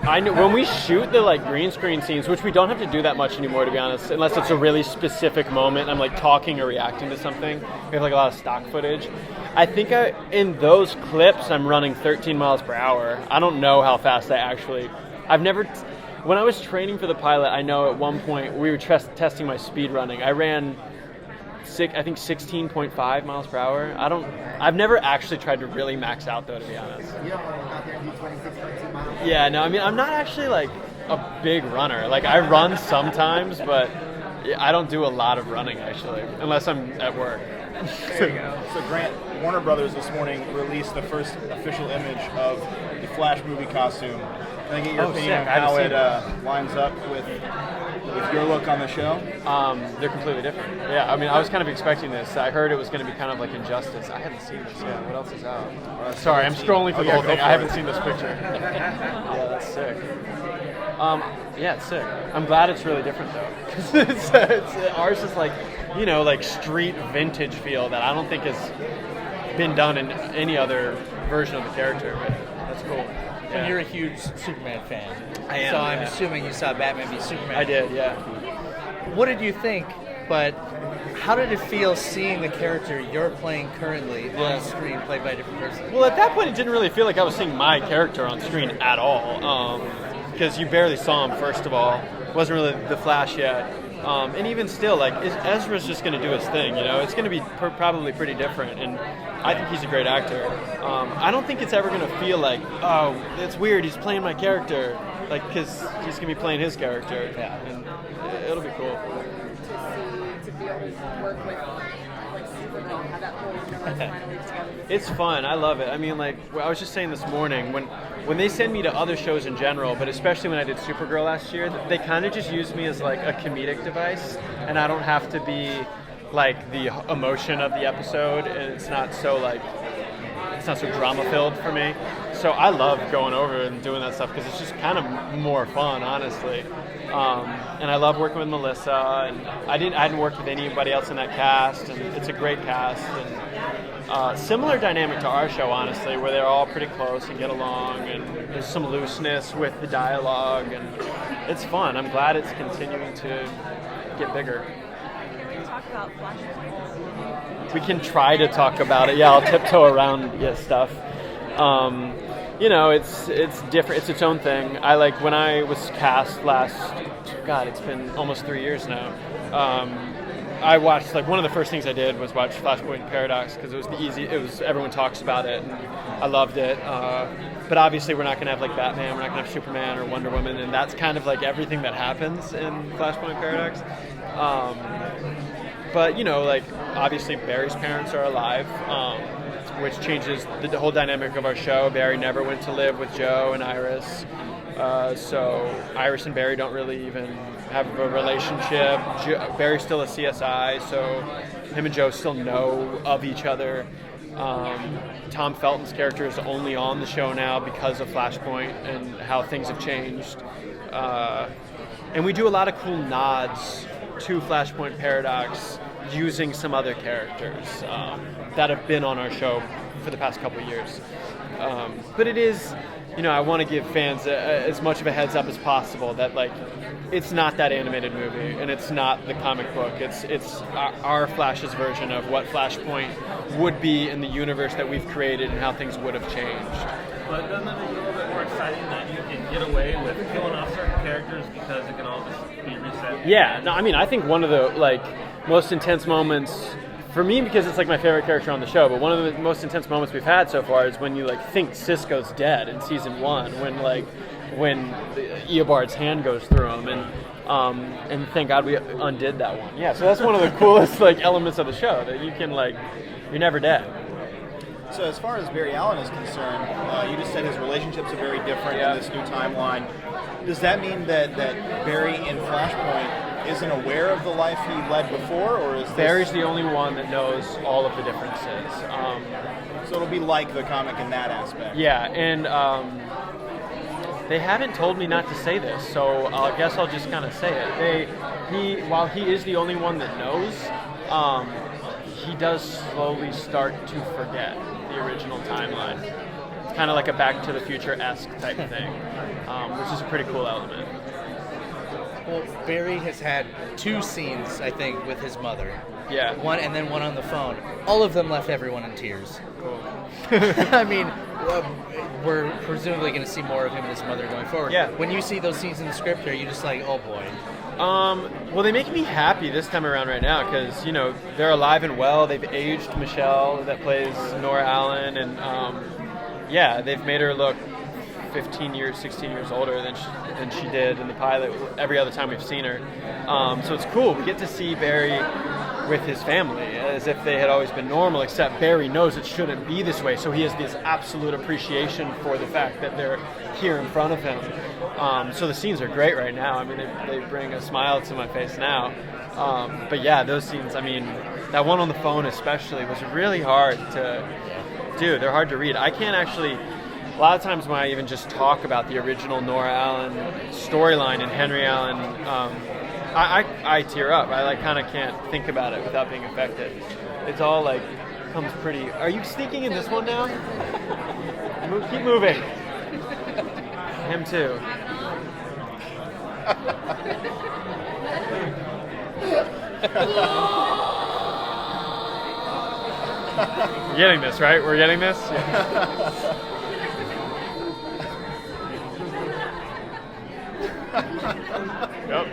I know when we shoot the like green screen scenes, which we don't have to do that much anymore, to be honest, unless it's a really specific moment. I'm like talking or reacting to something. We have like a lot of stock footage. I think in those clips, I'm running 13 miles per hour. I don't know how fast I've never. When I was training for the pilot, I know at one point we were testing my speed running. I ran 16.5 miles per hour. I've never actually tried to really max out though, to be honest. You don't want to go out there and do 26, 13 miles? Yeah, no, I mean, I'm not actually like a big runner. Like I run sometimes, but I don't do a lot of running actually, unless I'm at work. There you go. So Grant, Warner Brothers this morning released the first official image of the Flash movie costume. Can I get your opinion on how it lines up with your look on the show? They're completely different. Yeah, I mean, I was kind of expecting this. I heard it was going to be kind of like Injustice. I hadn't seen this yet. What else is out? Sorry, I'm scrolling through the whole thing. I haven't seen this picture. Yeah, that's sick. Yeah, it's sick. I'm glad it's really different though, because ours is like, like street vintage feel that I don't think has been done in any other version of the character. But that's cool. Yeah. And you're a huge Superman fan. I am. So I'm assuming you saw Batman v Superman. I did, yeah. What did you think? But how did it feel seeing the character you're playing currently on screen, played by a different person? Well, at that point, it didn't really feel like I was seeing my character on screen at all, because you barely saw him. First of all, it wasn't really the Flash yet, and even still, like Ezra's just going to do his thing. It's going to be probably pretty different, and I think he's a great actor. I don't think it's ever going to feel like, oh, it's weird, he's playing my character, like, because he's going to be playing his character. Yeah. And it'll be cool. To be able to work with Supergirl, how that whole finally together. It's fun. I love it. I mean, like, I was just saying this morning, when they send me to other shows in general, but especially when I did Supergirl last year, they kind of just use me as like a comedic device, and I don't have to be like the emotion of the episode, and it's not so drama filled for me. So I love going over and doing that stuff because it's just kind of more fun, honestly. And I love working with Melissa, and I hadn't worked with anybody else in that cast, and it's a great cast. And similar dynamic to our show, honestly, where they're all pretty close and get along, and there's some looseness with the dialogue, and it's fun. I'm glad it's continuing to get bigger. Talk about Flashpoint. We can try to talk about it. Yeah, I'll tiptoe around stuff. It's different. It's its own thing. I like when I was cast it's been almost 3 years now. I watched, like, one of the first things I did was watch Flashpoint Paradox because everyone talks about it, and I loved it. But obviously we're not going to have like Batman, we're not going to have Superman or Wonder Woman, and that's kind of like everything that happens in Flashpoint Paradox. But like obviously Barry's parents are alive, which changes the whole dynamic of our show. Barry never went to live with Joe and Iris, so Iris and Barry don't really even have a relationship. Barry's still a CSI, so him and Joe still know of each other. Tom Felton's character is only on the show now because of Flashpoint and how things have changed. And we do a lot of cool nods to Flashpoint Paradox using some other characters that have been on our show for the past couple of years. But it is, I want to give fans as much of a heads up as possible that like it's not that animated movie and it's not the comic book. It's our Flash's version of what Flashpoint would be in the universe that we've created and how things would have changed. But doesn't it make it a little bit more exciting that you can get away with killing off certain characters because it can all just be reset? Yeah, no, I mean, I think one of the most intense moments for me, because it's like my favorite character on the show, but one of the most intense moments we've had so far is when you think Cisco's dead in season 1, when Eobard's hand goes through him, and thank God we undid that one. Yeah, so that's one of the coolest elements of the show, that you can you're never dead. So as far as Barry Allen is concerned, you just said his relationships are very different in this new timeline. Does that mean that Barry in Flashpoint isn't aware of the life he led before, or is Barry's the only one that knows all of the differences? So it'll be like the comic in that aspect. Yeah, and they haven't told me not to say this, so I guess I'll just kind of say it. While he is the only one that knows, he does slowly start to forget the original timeline. It's kind of like a Back to the Future-esque type thing, which is a pretty cool element. Well, Barry has had 2 scenes, I think, with his mother. Yeah. One and then one on the phone. All of them left everyone in tears. Cool. I mean, we're presumably going to see more of him and his mother going forward. Yeah. When you see those scenes in the script, are you just like, oh boy? Well, they make me happy this time around right now because, you know, they're alive and well. They've aged Michelle, that plays Nora Allen, and yeah, they've made her look 15 years, 16 years older than she did in the pilot every other time we've seen her. So it's cool. We get to see Barry with his family as if they had always been normal, except Barry knows it shouldn't be this way, so he has this absolute appreciation for the fact that they're here in front of him. So the scenes are great right now. I mean, they bring a smile to my face now. But yeah, those scenes, I mean, that one on the phone especially was really hard to do. They're hard to read. I can't actually... A lot of times when I even just talk about the original Nora Allen storyline and Henry Allen, I tear up. I kind of can't think about it without being affected. It's all comes pretty. Are you sneaking in this one now? Keep moving. Him too. We're getting this, right? We're getting this? Yeah. Yep.